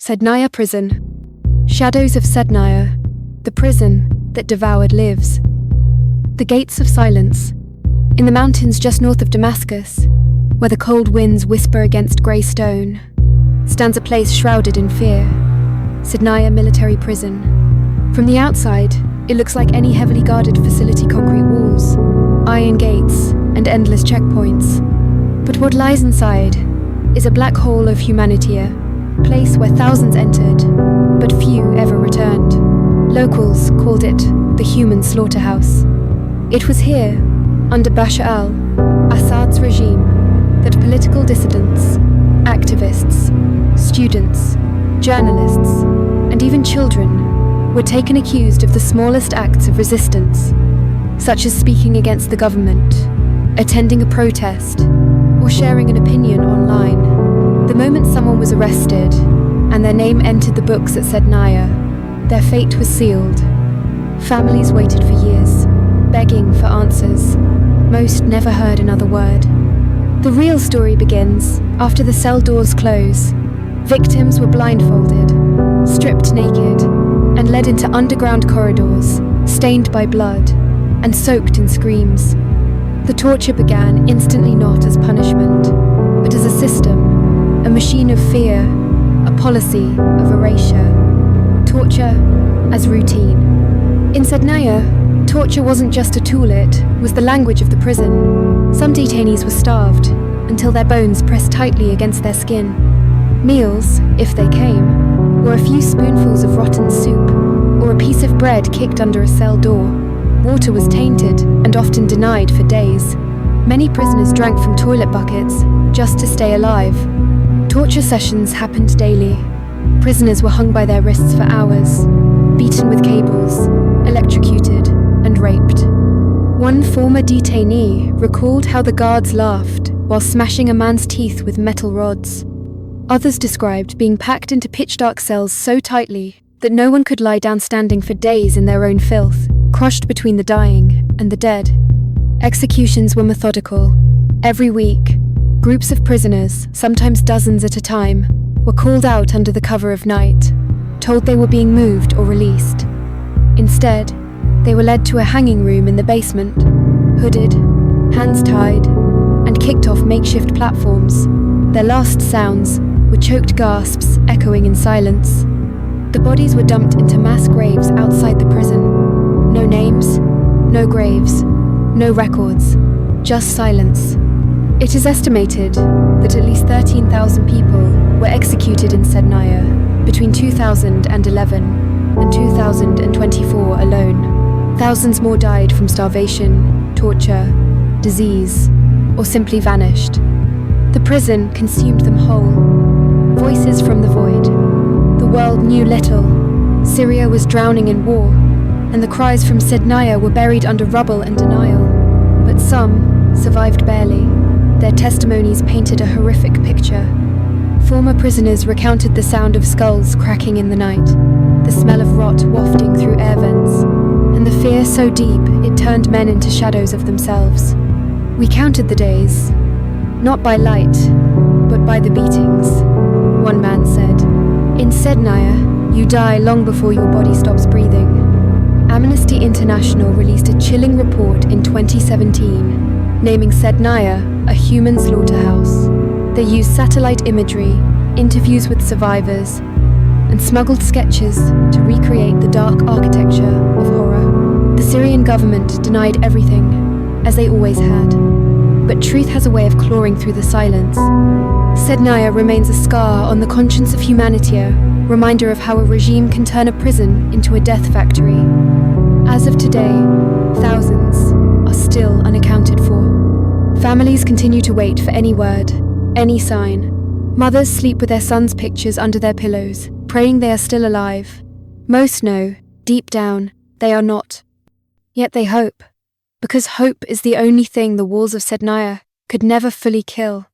Sednaya Prison. Shadows of Sednaya, the prison that devoured lives. The gates of silence. In the mountains just north of Damascus, where the cold winds whisper against grey stone, stands a place shrouded in fear. Sednaya Military Prison. From the outside, it looks like any heavily guarded facility: concrete walls, iron gates, and endless checkpoints. But what lies inside is a black hole of humanity, a place where thousands entered, but few ever returned. Locals called it the human slaughterhouse. It was here, under Bashar al-Assad's regime, that political dissidents, activists, students, journalists, and even children were taken accused of the smallest acts of resistance, such as speaking against the government, attending a protest, or sharing an opinion online. The moment someone was arrested and their name entered the books at Sednaya, their fate was sealed. Families waited for years, begging for answers. Most never heard another word. The real story begins after the cell doors close. Victims were blindfolded, stripped naked, and led into underground corridors, stained by blood and soaked in screams. The torture began instantly not as punishment, but as a system, a machine of fear, a policy of erasure. Torture as routine. In Sednaya, torture wasn't just a tool, it was the language of the prison. Some detainees were starved until their bones pressed tightly against their skin. Meals, if they came, were a few spoonfuls of rotten soup or a piece of bread kicked under a cell door. Water was tainted and often denied for days. Many prisoners drank from toilet buckets just to stay alive. Torture sessions happened daily. Prisoners were hung by their wrists for hours, beaten with cables, electrocuted, and raped. One former detainee recalled how the guards laughed while smashing a man's teeth with metal rods. Others described being packed into pitch-dark cells so tightly that no one could lie down standing for days in their own filth, crushed between the dying and the dead. Executions were methodical. Every week, groups of prisoners, sometimes dozens at a time, were called out under the cover of night, told they were being moved or released. Instead, they were led to a hanging room in the basement, hooded, hands tied, and kicked off makeshift platforms. Their last sounds were choked gasps echoing in silence. The bodies were dumped into mass graves outside the prison. No names, no graves, no records, just silence. It is estimated that at least 13,000 people were executed in Sednaya between 2011 and 2024 alone. Thousands more died from starvation, torture, disease, or simply vanished. The prison consumed them whole. Voices from the void. The world knew little. Syria was drowning in war, and the cries from Sednaya were buried under rubble and denial. But some survived barely. Their testimonies painted a horrific picture. Former prisoners recounted the sound of skulls cracking in the night, the smell of rot wafting through air vents, and the fear so deep it turned men into shadows of themselves. We counted the days, not by light, but by the beatings, one man said. In Sednaya, you die long before your body stops breathing. Amnesty International released a chilling report in 2017, naming Sednaya a human slaughterhouse. They used satellite imagery, interviews with survivors, and smuggled sketches to recreate the dark architecture of horror. The Syrian government denied everything, as they always had. But truth has a way of clawing through the silence. Sednaya remains a scar on the conscience of humanity, a reminder of how a regime can turn a prison into a death factory. As of today, thousands are still unaccounted for. Families continue to wait for any word, any sign. Mothers sleep with their sons' pictures under their pillows, praying they are still alive. Most know, deep down, they are not. Yet they hope, because hope is the only thing the walls of Sednaya could never fully kill.